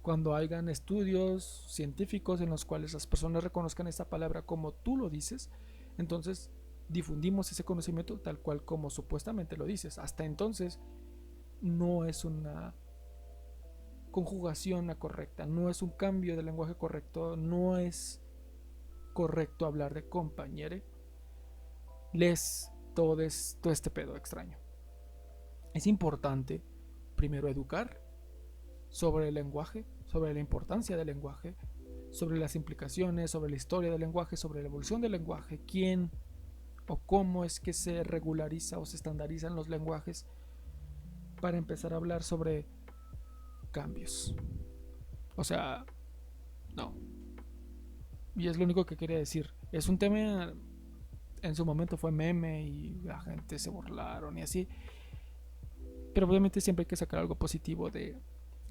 Cuando hayan estudios científicos en los cuales las personas reconozcan esta palabra como tú lo dices, entonces difundimos ese conocimiento tal cual como supuestamente lo dices. Hasta entonces no es una conjugación correcta, no es un cambio de lenguaje correcto, no es correcto hablar de compañere, les todo este pedo extraño. Es importante primero educar sobre el lenguaje, sobre la importancia del lenguaje, sobre las implicaciones, sobre la historia del lenguaje, sobre la evolución del lenguaje, quién o cómo es que se regulariza o se estandarizan los lenguajes, para empezar a hablar sobre cambios. O sea, no. Y es lo único que quería decir. Es un tema, en su momento fue meme y la gente se burlaron y así. Pero obviamente siempre hay que sacar algo positivo de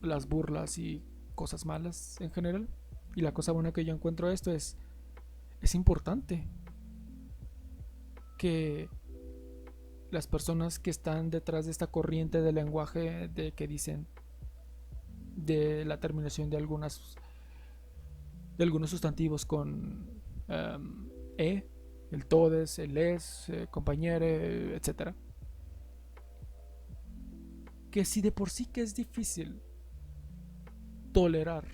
las burlas y cosas malas en general. Y la cosa buena que yo encuentro esto es importante que las personas que están detrás de esta corriente de lenguaje de que dicen de la terminación de algunos sustantivos con e, el todes, el es, compañere, etcétera. Que si de por sí que es difícil tolerar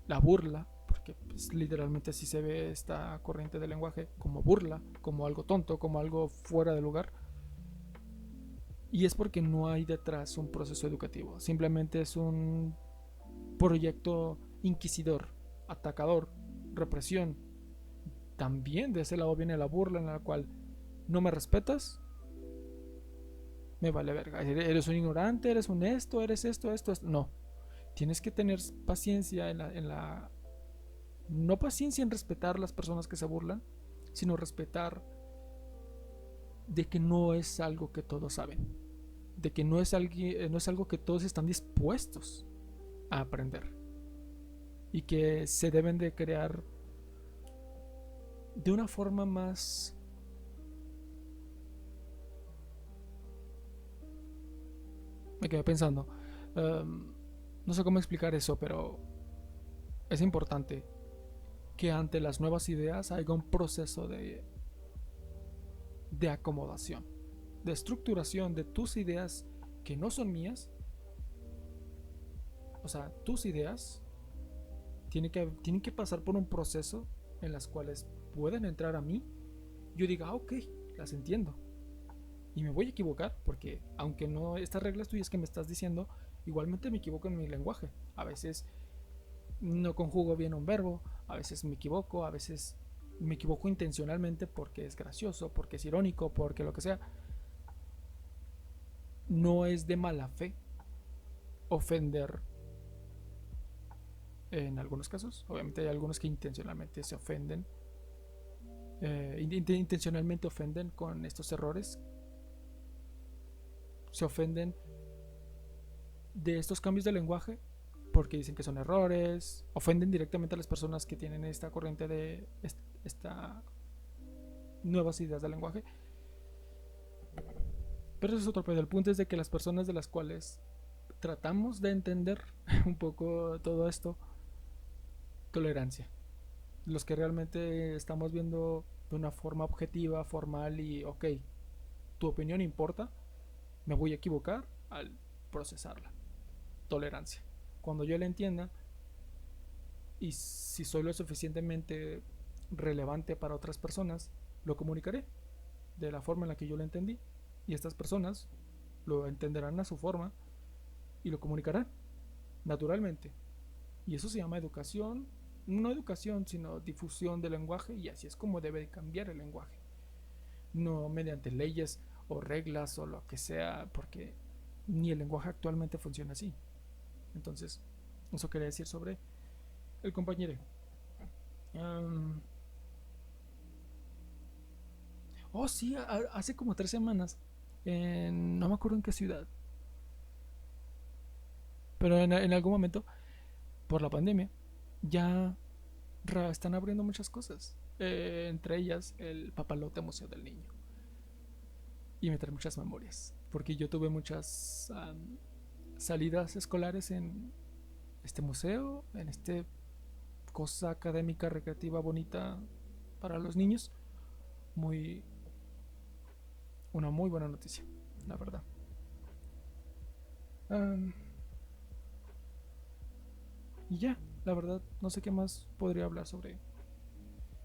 la burla, porque pues, literalmente así se ve esta corriente de lenguaje, como burla, como algo tonto, como algo fuera de lugar. Y es porque no hay detrás un proceso educativo, simplemente es un proyecto inquisidor, atacador, represión. También de ese lado viene la burla en la cual no me respetas, me vale verga. Eres un ignorante, eres un esto, eres esto. No. Tienes que tener paciencia no paciencia en respetar las personas que se burlan, sino respetar de que no es algo que todos saben. De que no es algo que todos están dispuestos a aprender. Y que se deben de crear de una forma más... Me quedé pensando. No sé cómo explicar eso, pero es importante que ante las nuevas ideas haya un proceso de acomodación, de estructuración de tus ideas que no son mías. O sea, tus ideas tienen que pasar por un proceso en las cuales pueden entrar a mí. Yo diga, ok, las entiendo. Y me voy a equivocar porque aunque no estas reglas tuyas que me estás diciendo, igualmente me equivoco en mi lenguaje. A veces no conjugo bien un verbo, a veces a veces me equivoco intencionalmente porque es gracioso, porque es irónico, porque lo que sea. No es de mala fe ofender en algunos casos. Obviamente hay algunos que intencionalmente se ofenden, intencionalmente ofenden con estos errores, se ofenden de estos cambios de lenguaje porque dicen que son errores, ofenden directamente a las personas que tienen esta corriente de esta nuevas ideas del lenguaje. Pero eso es otro pedo. El punto es de que las personas de las cuales tratamos de entender un poco todo esto, tolerancia. Los que realmente estamos viendo de una forma objetiva, formal y ok, tu opinión importa, me voy a equivocar al procesarla. Tolerancia. Cuando yo la entienda y si soy lo suficientemente relevante para otras personas, lo comunicaré de la forma en la que yo lo entendí y estas personas lo entenderán a su forma y lo comunicarán naturalmente. Y eso se llama educación, no educación, sino difusión del lenguaje, y así es como debe cambiar el lenguaje. No mediante leyes o reglas o lo que sea, porque ni el lenguaje actualmente funciona así. Entonces, eso quería decir sobre el compañero. Um, oh, sí, hace como 3 semanas, no me acuerdo en qué ciudad, pero en algún momento, por la pandemia, ya están abriendo muchas cosas. Entre ellas, el Papalote Museo del Niño. Y me trae muchas memorias, porque yo tuve muchas salidas escolares en este museo, en este cosa académica, recreativa, bonita para los niños. Muy, una muy buena noticia, la verdad. Um, y ya, la verdad, no sé qué más podría hablar sobre.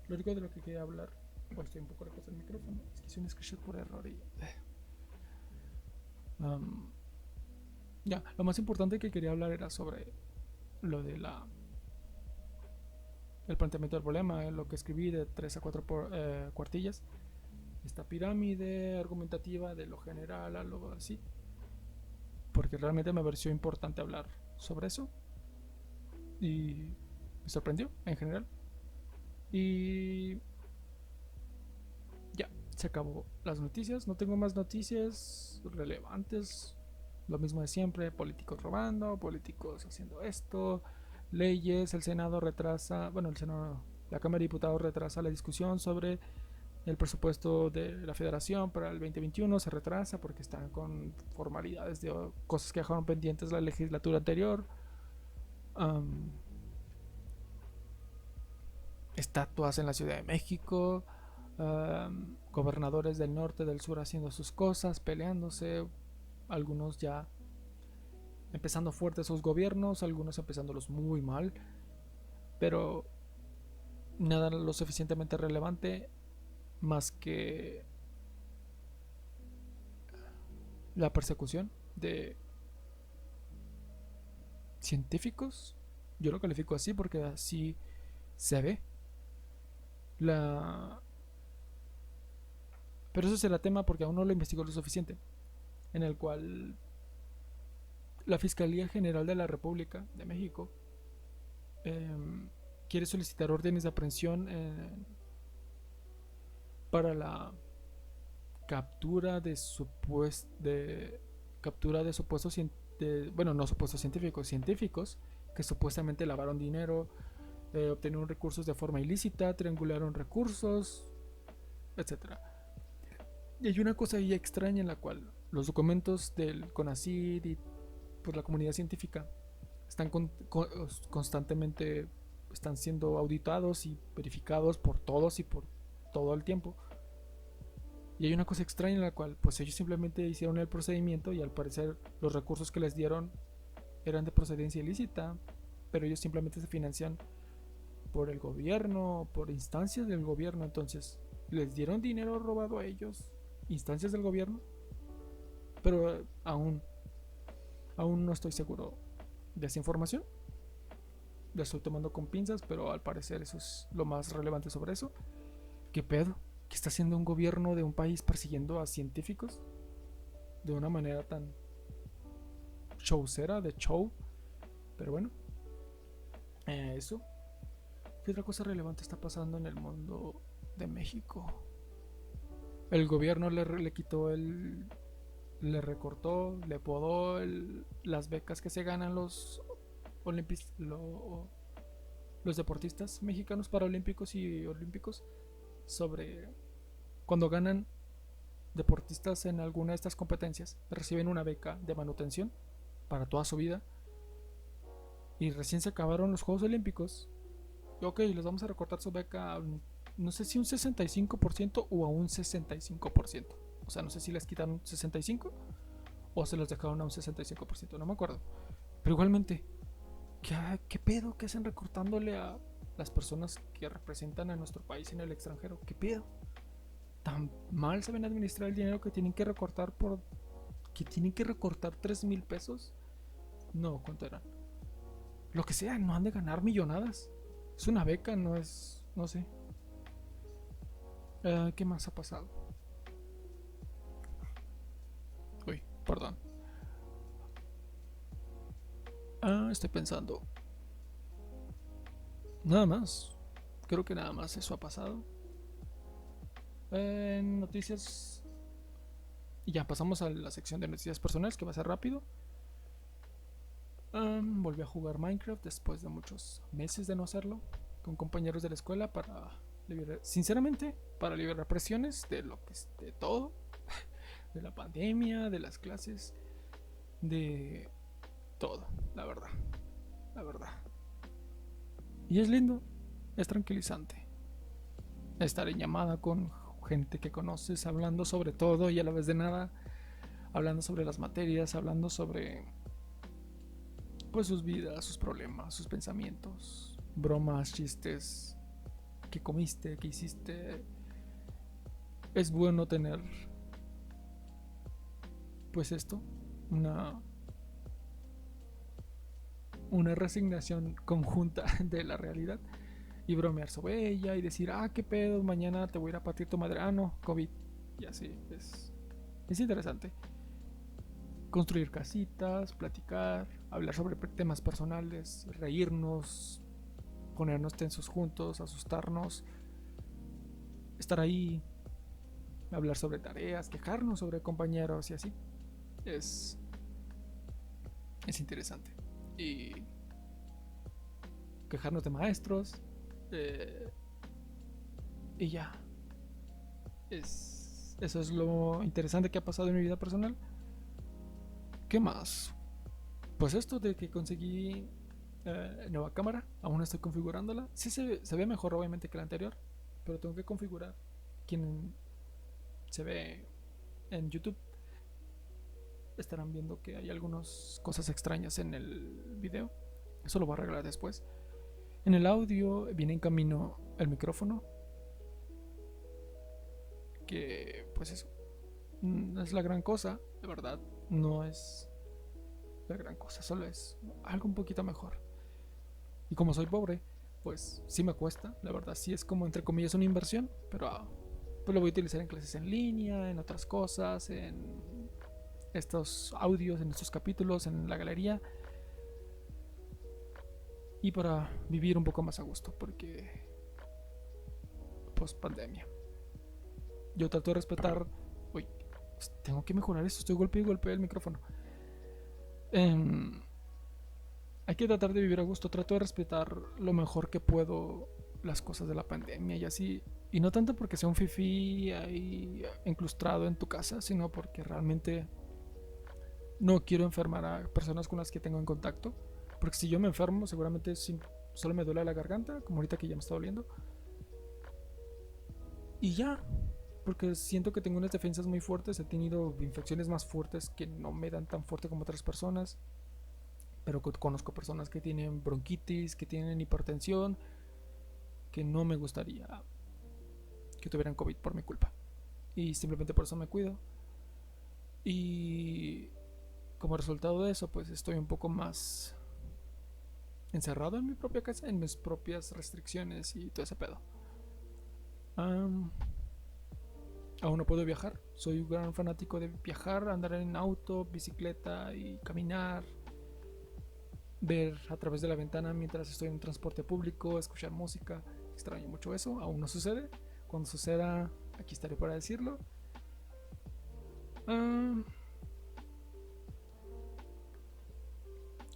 Lo único de lo que quería hablar, bueno, estoy un poco lejos del micrófono, es que hice un screenshot por error y. Um, ya, lo más importante que quería hablar era sobre lo de el planteamiento del problema, lo que escribí de 3 a 4 cuartillas, esta pirámide argumentativa de lo general a lo así, porque realmente me pareció importante hablar sobre eso y me sorprendió en general. Y ya, se acabó las noticias, no tengo más noticias relevantes, lo mismo de siempre, políticos robando, políticos haciendo esto, leyes, el Senado retrasa, bueno, el Senado, la Cámara de Diputados retrasa la discusión sobre El presupuesto de la federación para el 2021 se retrasa porque están con formalidades de cosas que dejaron pendientes la legislatura anterior. Um, Estatuas en la Ciudad de México. Gobernadores del norte, del sur haciendo sus cosas, peleándose. Algunos ya empezando fuertes sus gobiernos, algunos empezándolos muy mal. Pero nada lo suficientemente relevante más que la persecución de científicos. Yo lo califico así porque así se ve. La... Pero eso será tema porque aún no lo investigó lo suficiente. En el cual la Fiscalía General de la República de México eh, quiere solicitar órdenes de aprehensión para la captura de supuestos bueno, no supuestos científicos que supuestamente lavaron dinero, obtenieron recursos de forma ilícita, triangularon recursos, etcétera. Y hay una cosa ahí extraña en la cual los documentos del CONACYT y pues la comunidad científica están constantemente están siendo auditados y verificados por todos y por todo el tiempo. Y hay una cosa extraña en la cual pues ellos simplemente hicieron el procedimiento y al parecer los recursos que les dieron eran de procedencia ilícita, pero ellos simplemente se financian por el gobierno, por instancias del gobierno. Entonces les dieron dinero robado a ellos, instancias del gobierno, pero aún no estoy seguro de esa información. La estoy tomando con pinzas, pero al parecer eso es lo más relevante sobre eso. ¿Qué pedo? ¿Qué está haciendo un gobierno de un país persiguiendo a científicos de una manera tan showcera, de show? Pero bueno, eso. ¿Qué otra cosa relevante está pasando en el mundo de México? El gobierno le quitó le recortó, le podó las becas que se ganan los deportistas mexicanos paralímpicos y olímpicos. Sobre cuando ganan deportistas en alguna de estas competencias, reciben una beca de manutención para toda su vida. Y recién se acabaron los Juegos Olímpicos. Ok, les vamos a recortar su beca, no sé si un 65% o a un 65%. O sea, no sé si les quitan un 65% o se los dejaron a un 65%, no me acuerdo. Pero igualmente, ¿qué pedo? ¿Qué hacen recortándole a las personas que representan a nuestro país en el extranjero? ¿Qué pedo? ¿Tan mal saben administrar el dinero que tienen que recortar que tienen que recortar 3,000 pesos? No, ¿cuánto eran? Lo que sea, no han de ganar millonadas. Es una beca, no es... no sé. ¿Qué más ha pasado? Uy, perdón. Estoy pensando. Nada más. Creo que nada más eso ha pasado. En noticias. Y ya pasamos a la sección de noticias personales, que va a ser rápido. Volví a jugar Minecraft después de muchos meses de no hacerlo. Con compañeros de la escuela para liberar. Sinceramente, para liberar presiones de lo que es de todo. De la pandemia, de las clases. De todo, la verdad. La verdad. Y es lindo, es tranquilizante estar en llamada con gente que conoces, hablando sobre todo y a la vez de nada, hablando sobre las materias, hablando sobre pues sus vidas, sus problemas, sus pensamientos, bromas, chistes, qué comiste, qué hiciste. Es bueno tener pues esto, una resignación conjunta de la realidad y bromear sobre ella y decir, qué pedo, mañana te voy a ir a partir tu madre. No, COVID. Y así, es interesante. Construir casitas, platicar, hablar sobre temas personales, reírnos, ponernos tensos juntos, asustarnos, estar ahí, hablar sobre tareas, quejarnos sobre compañeros y así. Es interesante. Y quejarnos de maestros. Y ya. Eso es lo interesante que ha pasado en mi vida personal. ¿Qué más? Pues esto de que conseguí nueva cámara. Aún estoy configurándola. Sí se ve mejor obviamente que la anterior, pero tengo que configurar. Quien se ve en YouTube estarán viendo que hay algunas cosas extrañas en el video. Eso lo voy a arreglar después. En el audio viene en camino el micrófono, que pues eso no es la gran cosa, de verdad. No es la gran cosa, solo es algo un poquito mejor. Y como soy pobre, pues sí me cuesta, la verdad. Sí es como entre comillas una inversión, pero pues lo voy a utilizar en clases en línea, en otras cosas, en estos audios, en estos capítulos, en la galería, y para vivir un poco más a gusto, porque post pandemia yo trato de respetar. Uy, tengo que mejorar esto, estoy golpe y golpe el micrófono. Hay que tratar de vivir a gusto, trato de respetar lo mejor que puedo las cosas de la pandemia y así. Y no tanto porque sea un fifí ahí incrustado en tu casa, sino porque realmente no quiero enfermar a personas con las que tengo en contacto. Porque si yo me enfermo, seguramente solo me duele la garganta, como ahorita que ya me está doliendo. Y ya, porque siento que tengo unas defensas muy fuertes. He tenido infecciones más fuertes que no me dan tan fuerte como otras personas. Pero conozco personas que tienen bronquitis, que tienen hipertensión, que no me gustaría que tuvieran COVID por mi culpa. Y simplemente por eso me cuido. Y como resultado de eso, pues estoy un poco más encerrado en mi propia casa, en mis propias restricciones y todo ese pedo. Aún no puedo viajar. Soy un gran fanático de viajar, andar en auto, bicicleta y caminar. Ver a través de la ventana mientras estoy en transporte público, escuchar música. Extraño mucho eso. Aún no sucede. Cuando suceda, aquí estaré para decirlo.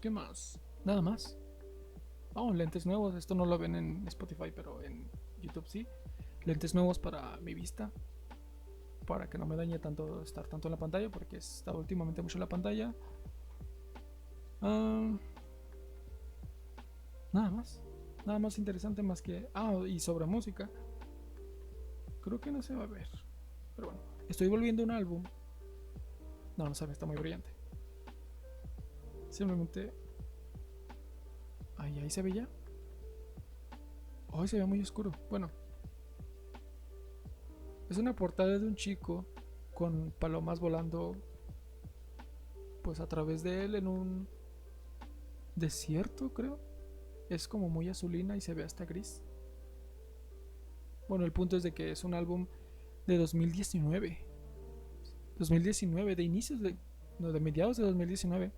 ¿Qué más? Nada más. Lentes nuevos. Esto no lo ven en Spotify, pero en YouTube sí. Lentes nuevos para mi vista, para que no me dañe tanto estar tanto en la pantalla, porque he estado últimamente mucho en la pantalla. Nada más. Nada más interesante más que... y sobre música. Creo que no se va a ver. Pero bueno. Estoy volviendo un álbum. No sabe, está muy brillante. Simplemente... Ahí se ve ya. Se ve muy oscuro. Bueno. Es una portada de un chico con palomas volando pues a través de él en un desierto, creo. Es como muy azulina y se ve hasta gris. Bueno, el punto es de que es un álbum de 2019. 2019, de inicios de... No, de mediados de 2019.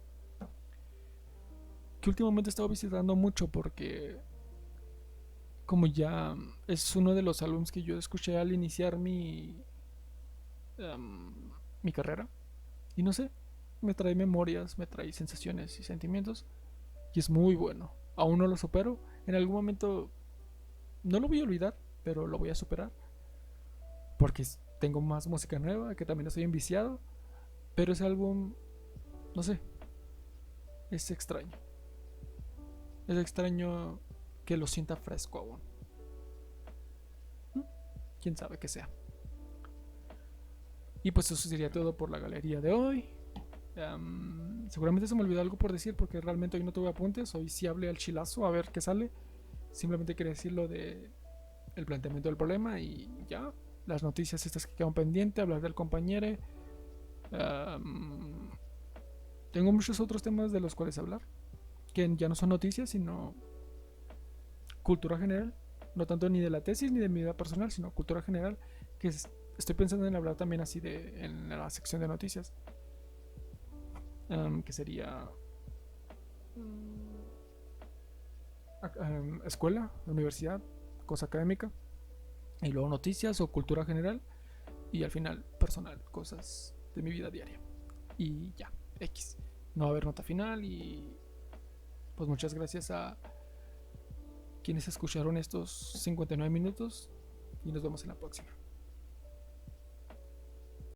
Que últimamente he estado visitando mucho porque... Como ya es uno de los álbumes que yo escuché al iniciar mi carrera. Y no sé, me trae memorias, me trae sensaciones y sentimientos. Y es muy bueno. Aún no lo supero. En algún momento no lo voy a olvidar, pero lo voy a superar. Porque tengo más música nueva, que también estoy enviciado. Pero ese álbum, no sé, es extraño. Es extraño que lo sienta fresco aún. Quién sabe qué sea. Y pues eso sería todo por la galería de hoy. Seguramente se me olvidó algo por decir porque realmente hoy no tuve apuntes. Hoy sí hablé al chilazo a ver qué sale. Simplemente quería decir lo de el planteamiento del problema y ya. Las noticias estas que quedan pendientes, hablar del compañero. Tengo muchos otros temas de los cuales hablar, que ya no son noticias, sino cultura general. No tanto ni de la tesis ni de mi vida personal, sino cultura general, que estoy pensando en hablar también así en la sección de noticias. Que sería escuela, universidad, cosa académica, y luego noticias o cultura general, y al final personal, cosas de mi vida diaria. Y ya, X. No va a haber nota final y pues muchas gracias a quienes escucharon estos 59 minutos y nos vemos en la próxima.